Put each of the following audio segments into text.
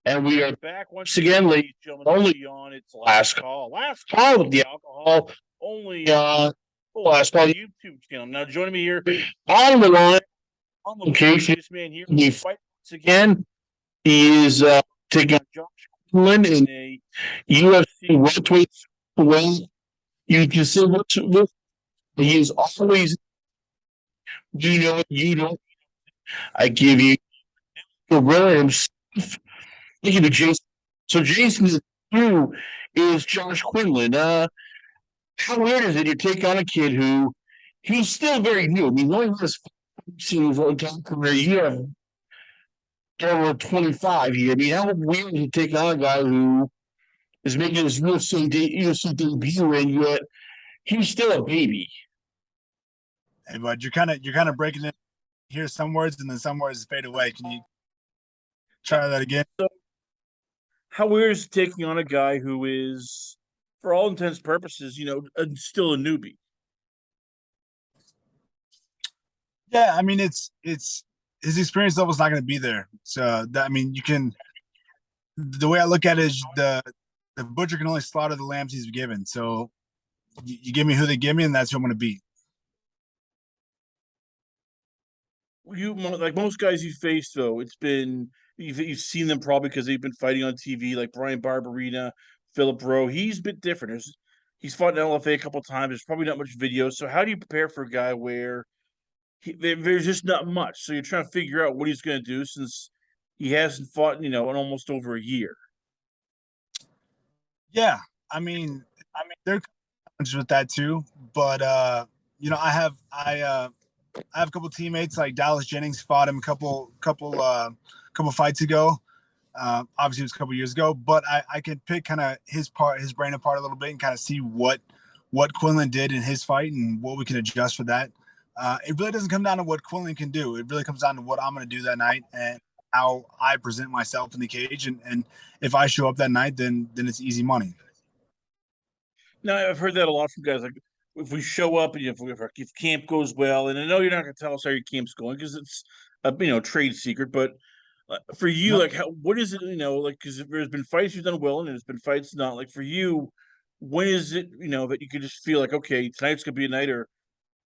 And we are back once again, ladies and gentlemen, only on its last call. Last call with the alcohol, only on the last call YouTube channel. Now, joining me here on the line, on location, this man here, he fights once again. He is taking on Josh Quinlan in a UFC welterweight weight. You can see what he is always, you know, I give you gorilla himself. Thank you to Jason. So Jason who is Josh Quinlan. How weird is it you take on a kid who he's still very new? I mean, only has seasons on top career. You have over 25 here. I mean, how weird is it to take on a guy who is making his UFC debut and yet he's still a baby? Hey, bud, you're kind of breaking it here. Some words and then some words fade away. Can you try that again? So, how weird is it taking on a guy who is, for all intents and purposes, still a newbie? Yeah, I mean it's his experience level is not going to be there. So that, I mean, you can. The way I look at it is the butcher can only slaughter the lambs he's given. So you give me who they give me, and that's who I'm going to beat. You like most guys you face though. It's been you've seen them probably because they've been fighting on TV, like Brian Barberina, Philip Rowe. He's a bit different. He's fought in LFA a couple times. There's probably not much video. So how do you prepare for a guy where there's just not much? So you're trying to figure out what he's going to do since he hasn't fought, in almost over a year. Yeah, I mean, there are challenges with that too. But I have a couple teammates like Dallas Jennings fought him a couple fights ago. Obviously, it was a couple years ago, but I could pick kind of his brain apart a little bit and kind of see what Quinlan did in his fight and what we can adjust for that. It really doesn't come down to what Quinlan can do. It really comes down to what I'm going to do that night and how I present myself in the cage. And if I show up that night, then it's easy money. Now I've heard that a lot from guys. Like if we show up and if camp goes well, and I know you're not going to tell us how your camp's going because it's a trade secret, but for you, No, like what is it? Like because there's been fights you've done well, and there's been fights not. Like for you, when is it that you could just feel like okay, tonight's gonna be a night, or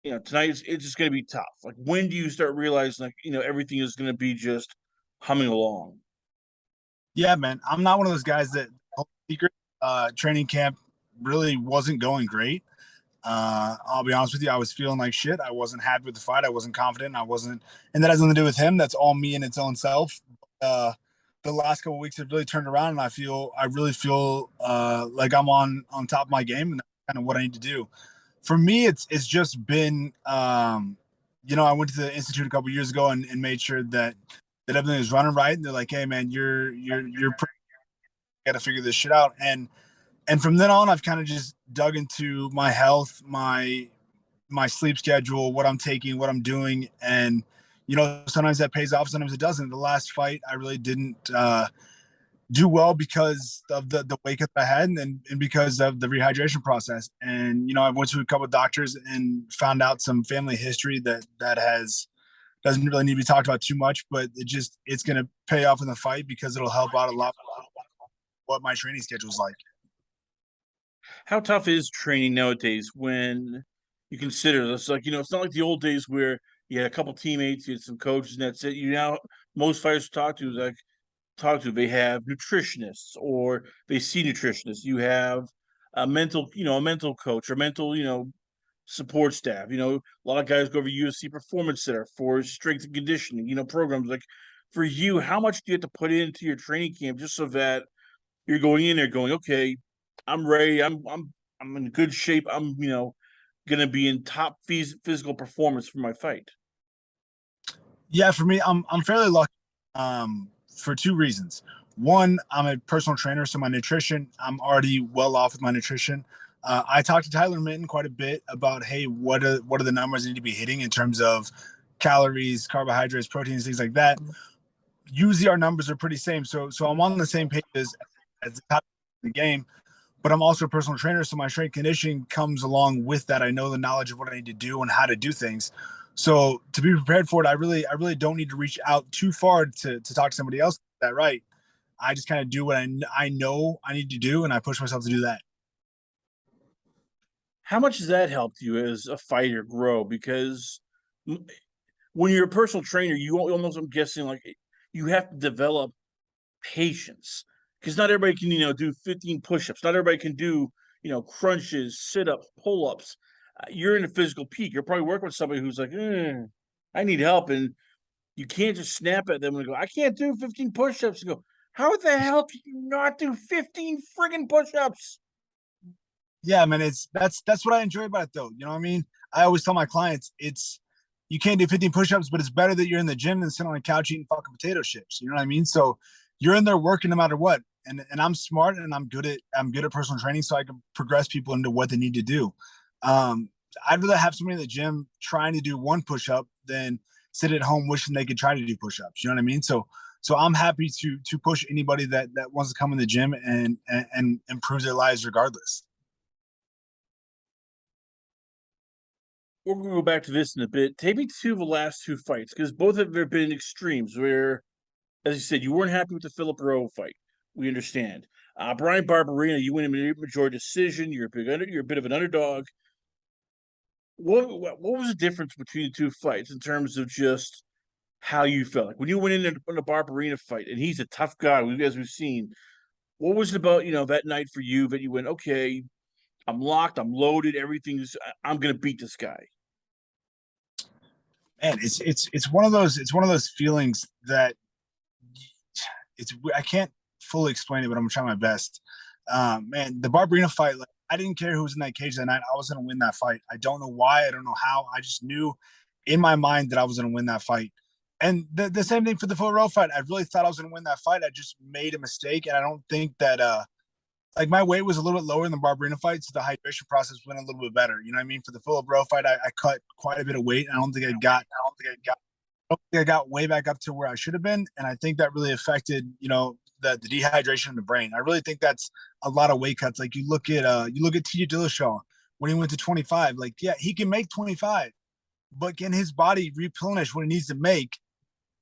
tonight it's just gonna be tough. Like when do you start realizing like everything is gonna be just humming along? yeah, man, I'm not one of those guys that secret training camp really wasn't going great. I'll be honest with you. I was feeling like shit. I wasn't happy with the fight. I wasn't confident. And that has nothing to do with him. That's all me in its own self. The last couple of weeks have really turned around, and I really feel like I'm on top of my game, and that's kind of what I need to do. For me, it's just been, I went to the institute a couple of years ago and made sure that everything was running right. And they're like, hey man, you're got to figure this shit out. And from then on, I've kind of just dug into my health, my sleep schedule, what I'm taking, what I'm doing. And, sometimes that pays off, sometimes it doesn't. The last fight, I really didn't do well because of the wake up I had and because of the rehydration process. And, I went to a couple of doctors and found out some family history that doesn't really need to be talked about too much, but it's going to pay off in the fight because it'll help out a lot what my training schedule is like. How tough is training nowadays when you consider this? Like, it's not like the old days where you had a couple teammates, you had some coaches, and that's it. Most fighters they have nutritionists or they see nutritionists. You have a mental coach or mental, support staff. A lot of guys go over UFC Performance Center for strength and conditioning, programs. Like for you, how much do you have to put into your training camp just so that you're going in there going, okay, I'm ready. I'm in good shape. I'm going to be in top physical performance for my fight. Yeah, for me, I'm fairly lucky for two reasons. One, I'm a personal trainer, so my nutrition, I'm already well off with my nutrition. I talked to Tyler Minton quite a bit about, hey, what are the numbers I need to be hitting in terms of calories, carbohydrates, proteins, things like that. Usually our numbers are pretty same, so I'm on the same page as the top of the game. But I'm also a personal trainer, so my strength conditioning comes along with that. I know the knowledge of what I need to do and how to do things. So to be prepared for it, I really don't need to reach out too far to talk to somebody else. That right? I just kind of do what I know I need to do, and I push myself to do that. How much has that helped you as a fighter grow? Because when you're a personal trainer, you almost, I'm guessing, like you have to develop patience because not everybody can, do 15 push-ups. Not everybody can do, crunches, sit-ups, pull-ups. You're in a physical peak. You're probably working with somebody who's like, I need help. And you can't just snap at them and go, I can't do 15 push-ups. And go, how the hell can you not do 15 friggin' push-ups? Yeah, man, that's what I enjoy about it, though. You know what I mean? I always tell my clients, it's you can't do 15 push-ups, but it's better that you're in the gym than sitting on a couch eating fucking potato chips. You know what I mean? So you're in there working no matter what. And I'm smart and I'm good at personal training, so I can progress people into what they need to do. Um, I'd rather have somebody in the gym trying to do one push-up than sit at home wishing they could try to do push-ups. You know what I mean? So I'm happy to push anybody that wants to come in the gym and improve their lives regardless. We're gonna go back to this in a bit. Take me to the last two fights because both of them have been extremes. Where, as you said, you weren't happy with the Philip Rowe fight. We understand. Brian Barberina, you win a majority decision. You're a bit of an underdog. What was the difference between the two fights in terms of just how you felt? Like when you went in the Barberina fight, and he's a tough guy, as we've seen. What was it about that night for you that you went, okay, I'm locked, I'm loaded, I'm gonna beat this guy. Man, it's one of those feelings that I can't fully explain it, but I'm gonna try my best. Man, the Barberina fight, like, I didn't care who was in that cage that night. I was gonna win that fight. I don't know why. I don't know how. I just knew in my mind that I was gonna win that fight. And the same thing for the Phil Rowe fight. I really thought I was gonna win that fight. I just made a mistake, and I don't think that like my weight was a little bit lower in the Barberina fight, so the hydration process went a little bit better. You know what I mean? For the Philip Rowe fight, I cut quite a bit of weight. I don't think I got way back up to where I should have been, and I think that really affected, the dehydration in the brain. I really think that's a lot of weight cuts. Like you look at TJ Dillashaw when he went to 25. Like, yeah, he can make 25, but can his body replenish what it needs to make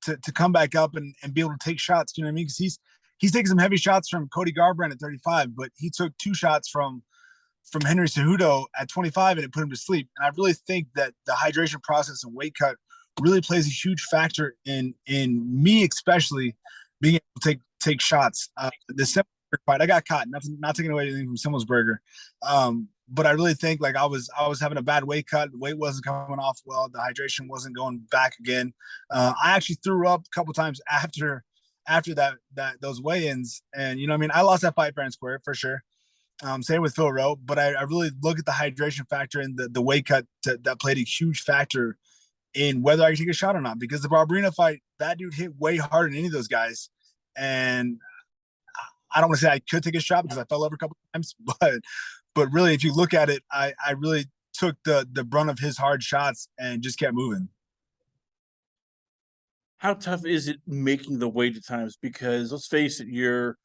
to come back up and be able to take shots? You know what I mean? Because he's taking some heavy shots from Cody Garbrandt at 35, but he took two shots from Henry Cejudo at 25 and it put him to sleep. And I really think that the hydration process and weight cut really plays a huge factor in me, especially being able to take shots. The Simmelsberger fight, I got caught. Not taking away anything from Simmelsberger, but I really think like I was having a bad weight cut. The weight wasn't coming off well. The hydration wasn't going back again. I actually threw up a couple times after that those weigh-ins, and you know what I mean. I lost that fight fair and square for sure. Same with Phil Rowe, but I really look at the hydration factor and the weight cut that played a huge factor in whether I could take a shot or not. Because the Barberina fight, that dude hit way harder than any of those guys, and I don't want to say I could take a shot because I fell over a couple times, but really, if you look at it, I really took the brunt of his hard shots and just kept moving. How tough is it making the weight at times? Because let's face it, you're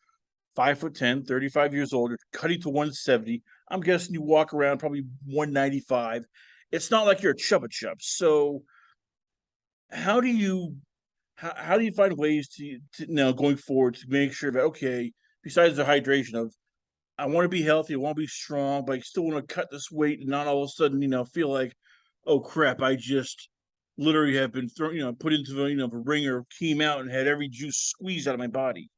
5'10", 35 years old, you're cutting to 170. I'm guessing you walk around probably 195. It's not like you're a chubba chub. So how do you how do you find ways to now going forward to make sure that okay, besides the hydration of I want to be healthy, I want to be strong, but I still want to cut this weight and not all of a sudden, feel like, oh crap, I just literally have been thrown, put into the ringer, came out and had every juice squeezed out of my body.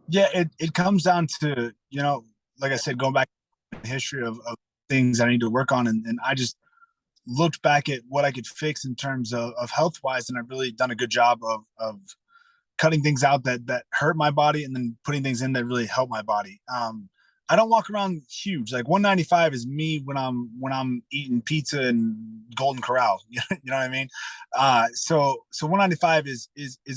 Yeah, it comes down to, like I said, going back to the history of things I need to work on, and I just looked back at what I could fix in terms of health wise, and I've really done a good job of cutting things out that hurt my body and then putting things in that really help my body. I don't walk around huge. Like 195 is me when I'm eating pizza and Golden Corral. You know what I mean? So 195 is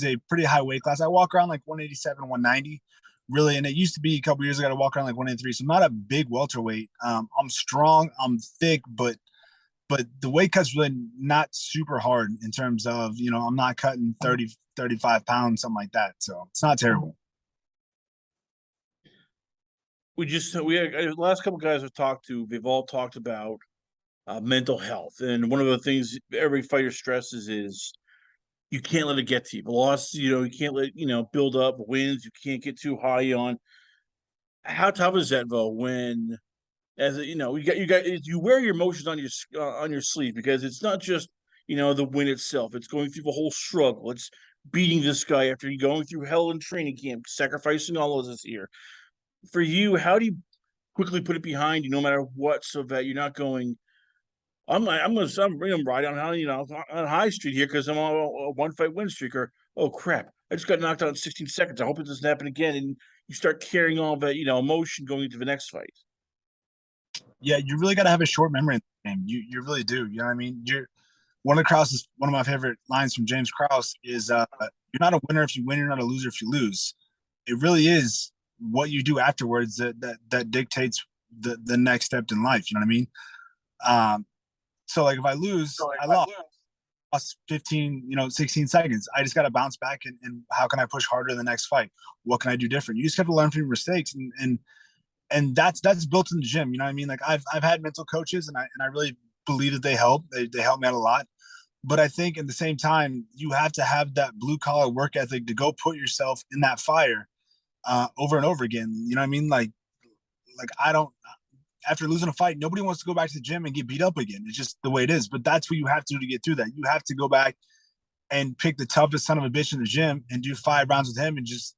a pretty high weight class. I walk around like 187, 190, really, and it used to be a couple years ago to walk around like 183. So I'm not a big welterweight. I'm strong, I'm thick, but the weight cut's really not super hard in terms of, I'm not cutting 30, 35 pounds, something like that. So it's not terrible. We the last couple guys I've talked to, they've all talked about mental health. And one of the things every fighter stresses is you can't let it get to you. The loss, you can't let, build up wins. You can't get too high on. How tough is that though when you wear your emotions on your sleeve because it's not just the win itself. It's going through the whole struggle. It's beating this guy after going through hell in training camp, sacrificing all of this here. For you, how do you quickly put it behind you, no matter what, so that you're not going. I'm right on High Street here because I'm on a one fight win streak. Or oh crap, I just got knocked out in 16 seconds. I hope it doesn't happen again. And you start carrying all that emotion going into the next fight. Yeah, you really got to have a short memory in the game. You really do. You know what I mean? You're one of my favorite lines from James Krause is you're not a winner if you win, you're not a loser if you lose. It really is what you do afterwards that dictates the next step in life. You know what I mean? So like if I lose, I lost 15, 16 seconds. I just got to bounce back and how can I push harder in the next fight? What can I do different? You just have to learn from your mistakes and that's built in the gym. You know what I mean? Like I've had mental coaches and I really believe that they help. They help me out a lot. But I think at the same time, you have to have that blue collar work ethic to go put yourself in that fire over and over again. You know what I mean? Like I don't. After losing a fight, nobody wants to go back to the gym and get beat up again. It's just the way it is. But that's what you have to do to get through that. You have to go back and pick the toughest son of a bitch in the gym and do 5 rounds with him and just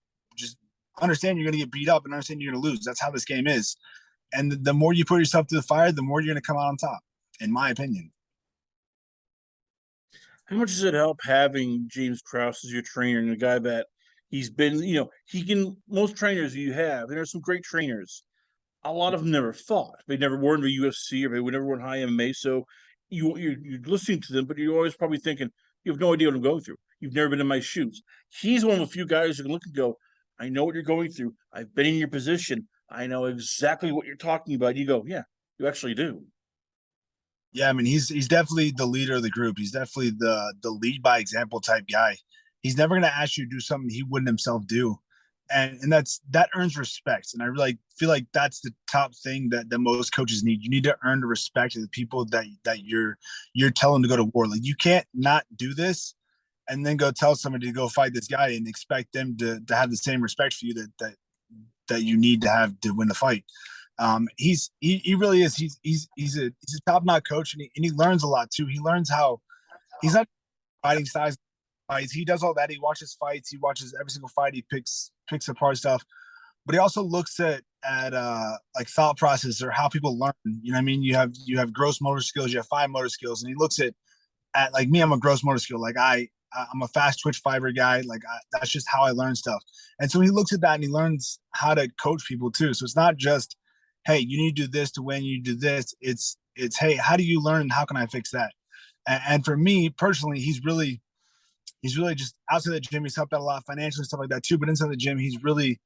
understand you're going to get beat up and understand you're going to lose. That's how this game is. And the more you put yourself to the fire, the more you're going to come out on top, in my opinion. How much does it help having James Krause as your trainer and a guy that he's been, he can, most trainers you have, and there's some great trainers, a lot of them never fought. They never were in the UFC or they would never were in high MMA. So you're listening to them, but you're always probably thinking, you have no idea what I'm going through. You've never been in my shoes. He's one of the few guys who can look and go, I know what you're going through. I've been in your position. I know exactly what you're talking about. You go, yeah, you actually do. Yeah, I mean he's definitely the leader of the group. He's definitely the lead by example type guy. He's never going to ask you to do something he wouldn't himself do, and that earns respect. And I really feel like that's the top thing that most coaches need. You need to earn the respect of the people that you're telling to go to war. Like you can't not do this and then go tell somebody to go fight this guy and expect them to have the same respect for you that you need to have to win the fight. He really is. He's a top notch coach and he learns a lot too. He learns how he's not fighting styles. Fights. He does all that. He watches fights. He watches every single fight. He picks apart stuff. But he also looks at like thought process or how people learn. You know what I mean? You have gross motor skills. You have fine motor skills, and he looks at like me. I'm a gross motor skill. Like I'm a fast twitch fiber guy. Like that's just how I learn stuff. And so he looks at that and he learns how to coach people too. So it's not just hey, you need to do this to win. You do this. It's hey, how do you learn? And how can I fix that? And for me personally, he's really just outside the gym. He's helped out a lot financially and stuff like that too. But inside the gym, he's really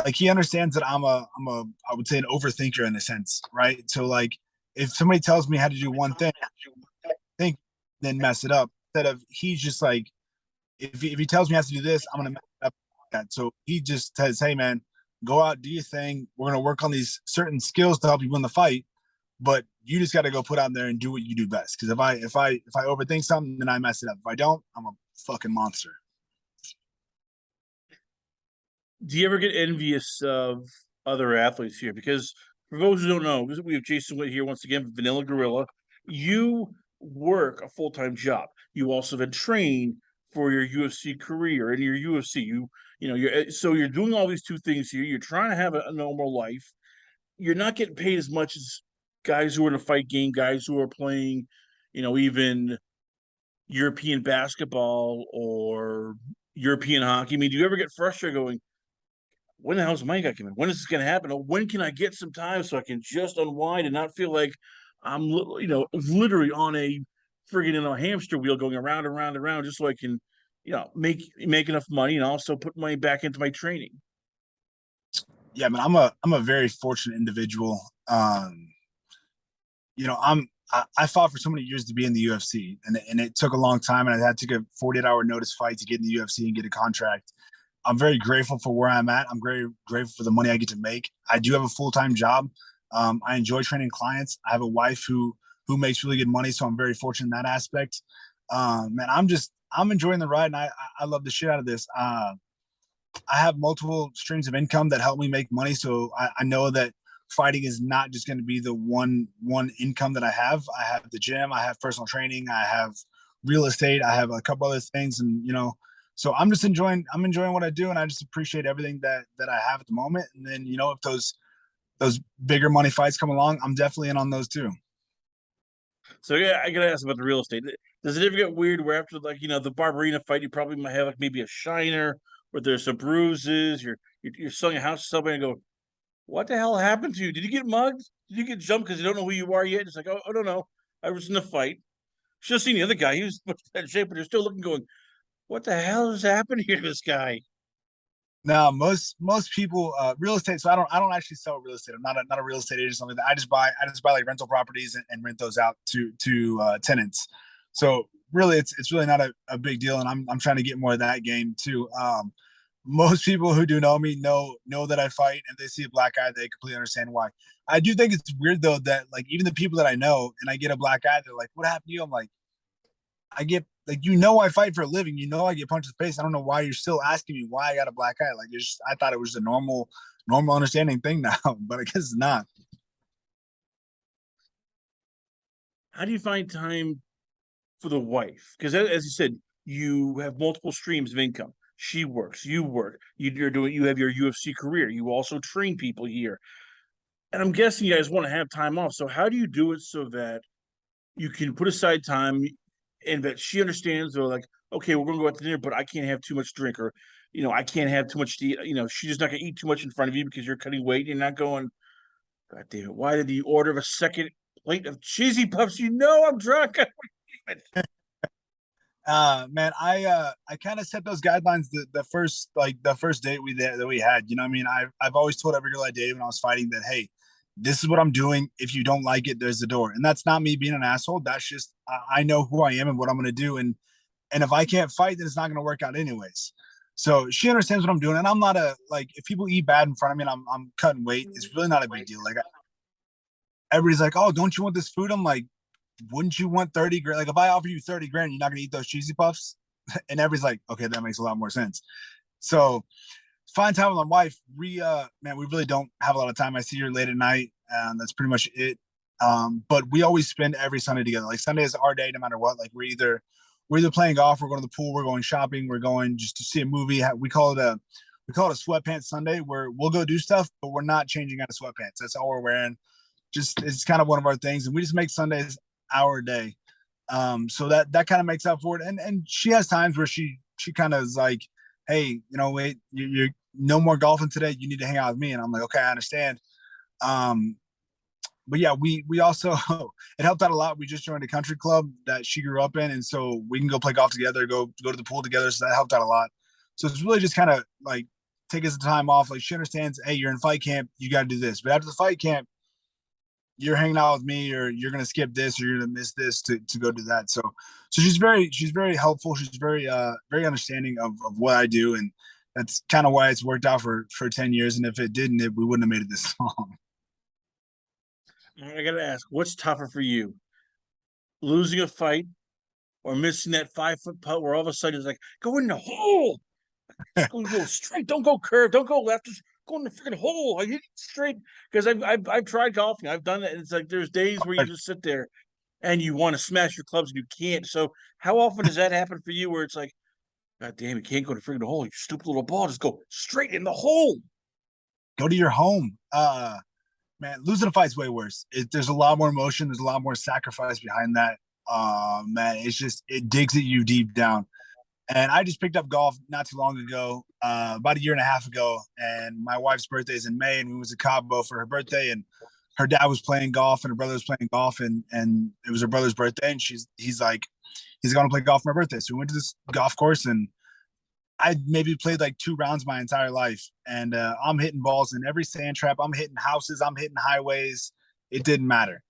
like he understands that I'm a I would say an overthinker in a sense, right? So like if somebody tells me how to do one thing, think then mess it up. Instead of he's just like if he tells me how to do this, I'm gonna mess it up. Like that. So he just says, hey man, go out, do your thing. We're gonna work on these certain skills to help you win the fight. But you just got to go put out there and do what you do best. Because if I overthink something, then I mess it up. If I don't, I'm a fucking monster. Do you ever get envious of other athletes here? Because for those who don't know, we have Jason Witt here once again, Vanilla Gorilla. You work a full time job. You also been trained for your UFC career and your UFC. You're doing all these two things here. You're trying to have a normal life. You're not getting paid as much as guys who are in a fight game, guys who are playing, even European basketball or European hockey. I mean, do you ever get frustrated going, when the hell's my guy coming? When is this going to happen? Or when can I get some time so I can just unwind and not feel like I'm, literally on a friggin' hamster wheel going around and around and around just so I can, make enough money and also put money back into my training. Yeah, man, I'm a very fortunate individual. I fought for so many years to be in the UFC, and it took a long time, and I had to take a 48-hour notice fight to get in the UFC and get a contract. I'm very grateful for where I'm at. I'm very grateful for the money I get to make. I do have a full-time job. I enjoy training clients. I have a wife who who makes really good money. So I'm very fortunate in that aspect. Man, I'm enjoying the ride, and I love the shit out of this. I have multiple streams of income that help me make money, so I know that fighting is not just going to be the one income that I have. I have the gym, I have personal training, I have real estate, I have a couple other things, and so I'm just enjoying what I do, and I just appreciate everything that I have at the moment. And then if those bigger money fights come along, I'm definitely in on those too. So yeah, I gotta ask about the real estate. Does it ever get weird where after the Barberina fight, you probably might have like maybe a shiner or there's some bruises, you're selling a house to somebody and go, what the hell happened to you? Did you get mugged? Did you get jumped because you don't know who you are yet? It's like, oh, I don't know. I was in a fight. Should have seen the other guy. He was much better shape, but they're still looking, going, what the hell is happening here to this guy? Now, most people, real estate. So I don't actually sell real estate. I'm not a real estate agent or something like that. I just buy like rental properties and rent those out to tenants. So really, it's really not a big deal, and I'm trying to get more of that game too. Most people who do know me know that I fight, and they see a black eye, they completely understand why. I do think it's weird though that like even the people that I know, and I get a black eye, they're like, "What happened to you?" I'm like, I get like I fight for a living. I get punched in the face. I don't know why you're still asking me why I got a black eye. Like I thought it was a normal understanding thing now, but I guess it's not. How do you find time for the wife? Because as you said, you have multiple streams of income. She works, you work, you have your UFC career. You also train people here. And I'm guessing you guys want to have time off. So how do you do it so that you can put aside time and that she understands, or like, okay, we're gonna go out to dinner, but I can't have too much drink, or I can't have too much to eat. She's just not gonna eat too much in front of you because you're cutting weight. You're not going, God damn it, why did you order a second plate of cheesy puffs? I'm drunk. Man, I kind of set those guidelines the first date we had. I mean, I've always told every girl I dated when I was fighting that, hey, this is what I'm doing. If you don't like it, there's the door. And that's not me being an asshole. That's just I know who I am and what I'm gonna do. And if I can't fight, then it's not gonna work out anyways. So she understands what I'm doing, and I'm not if people eat bad in front of me and I'm cutting weight, it's really not a big deal. Like everybody's like, oh, don't you want this food? I'm like, wouldn't you want 30 grand? Like if I offer you 30 grand, you're not gonna eat those cheesy puffs. And everybody's like, okay, that makes a lot more sense. So find time with my wife. Man, we really don't have a lot of time. I see her late at night, and that's pretty much it. But we always spend every Sunday together. Like Sunday is our day, no matter what. Like we're either playing golf, we're going to the pool, we're going shopping, we're going just to see a movie. We call it a sweatpants Sunday, where we'll go do stuff, but we're not changing out of sweatpants. That's all we're wearing. Just it's kind of one of our things, and we just make Sundays our day. So that kind of makes up for it. And she has times where she kind of is like, hey, wait, you're no more golfing today. You need to hang out with me. And I'm like, okay, I understand. But yeah, we also it helped out a lot. We just joined a country club that she grew up in, and so we can go play golf together, go to the pool together. So that helped out a lot. So it's really just kind of like take us time off. Like she understands, hey, you're in fight camp, you got to do this. But after the fight camp, you're hanging out with me, or you're gonna skip this, or you're gonna miss this to go do that. So she's very helpful. She's very understanding of what I do, and that's kind of why it's worked out for 10 years. And if it didn't, we wouldn't have made it this long. I gotta ask, what's tougher for you? Losing a fight or missing that 5 foot putt where all of a sudden it's like, go in the hole. Just go straight. Don't go curve. Don't go left. Just go in the freaking hole. I hit it straight. Because I've tried golfing. I've done it. And it's like there's days where you just sit there and you want to smash your clubs and you can't. So how often does that happen for you where it's like, God damn, you can't go to freaking hole. You stupid little ball. Just go straight in the hole. Go to your home. Man, losing a fight's way worse. There's a lot more emotion. There's a lot more sacrifice behind that. Man, it digs at you deep down. And I just picked up golf not too long ago, about a year and a half ago. And my wife's birthday is in May, and we was at Cabo for her birthday. And her dad was playing golf, and her brother was playing golf, and it was her brother's birthday. And he's like, he's going to play golf for my birthday. So we went to this golf course, and I maybe played like 2 rounds my entire life. And I'm hitting balls in every sand trap. I'm hitting houses. I'm hitting highways. It didn't matter.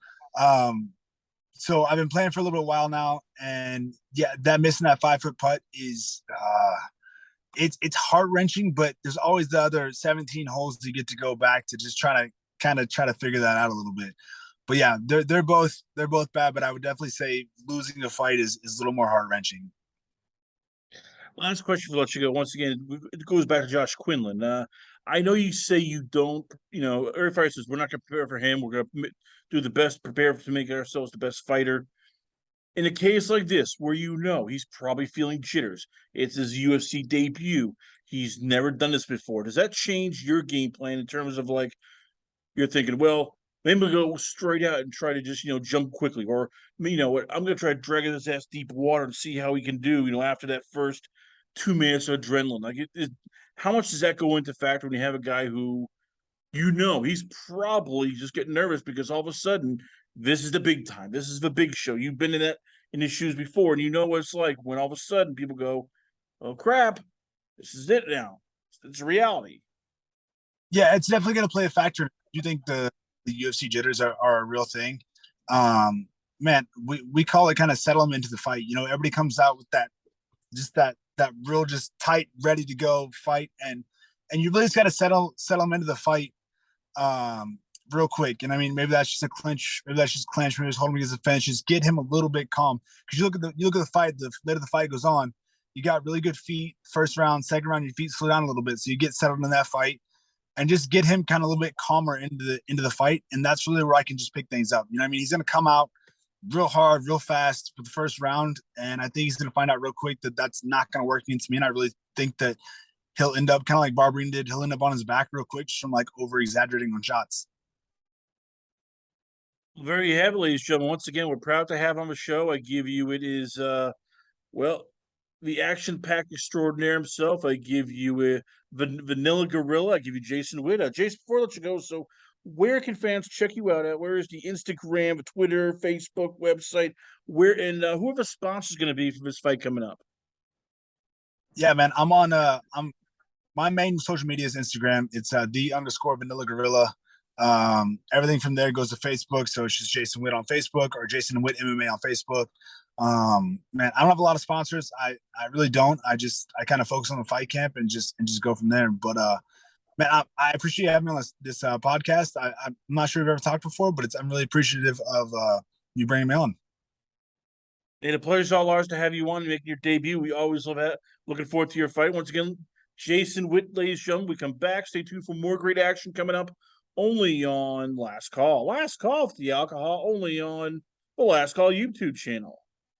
So I've been playing for a little bit while now, and yeah, that missing that 5 foot putt is it's heart wrenching. But there's always the other 17 holes you get to go back to just try to figure that out a little bit. But yeah, they're both bad. But I would definitely say losing a fight is a little more heart wrenching. Last question for let you go. Once again, it goes back to Josh Quinlan. I know you say you don't, every fighter says we're not going to prepare for him. We're going to do the best, prepare to make ourselves the best fighter. In a case like this, where he's probably feeling jitters, it's his UFC debut. He's never done this before. Does that change your game plan in terms of like you're thinking, well, maybe we'll go straight out and try to just jump quickly, or what, I'm going to try dragging his ass deep water and see how he can do. After that first 2 minutes of adrenaline, like how much does that go into factor when you have a guy who he's probably just getting nervous because all of a sudden this is the big time. This is the big show. You've been in his shoes before, and you know what it's like when all of a sudden people go, "Oh crap, this is it now. It's reality." Yeah, it's definitely going to play a factor. Do you think the UFC jitters are a real thing? Man, we call it kind of settle them into the fight. Everybody comes out with that real just tight, ready to go fight, and you really just got to settle them into the fight real quick. And I mean, maybe that's just a clinch, maybe that's just clinch, maybe just hold him against the fence, just get him a little bit calm. Because you look at the fight, the later the fight goes on, you got really good feet. First round, second round, your feet slow down a little bit, so you get settled in that fight, and just get him kind of a little bit calmer into the fight. And that's really where I can just pick things up. I mean, he's gonna come out real hard, real fast for the first round, and I think he's gonna find out real quick that that's not gonna work against me. And I really think that he'll end up kind of like Barberine did. He'll end up on his back real quick just from like over exaggerating on shots. Very heavily, ladies and gentlemen. Once again, we're proud to have on the show. I give you it is well, the action-packed extraordinaire himself. I give you a Vanilla Gorilla. I give you Jason Witt. Jason, before I let you go, so where can fans check you out at? Where is the Instagram, Twitter, Facebook, website? Where and who are the sponsors going to be for this fight coming up? Yeah, man, I'm my main social media is Instagram. It's the _Vanilla Gorilla. Everything from there goes to Facebook, so it's just Jason Witt on Facebook or Jason Witt MMA on Facebook. Man, I don't have a lot of sponsors. I really don't. I kind of focus on the fight camp and just go from there. But man, I appreciate having me on this podcast. I'm not sure if I've ever talked before, but I'm really appreciative of you bringing me on. And a pleasure's all ours to have you on making your debut. We always love that. Looking forward to your fight. Once again, Jason Witt, ladies and gentlemen. We come back. Stay tuned for more great action coming up only on Last Call. Last Call for the alcohol, only on the Last Call YouTube channel.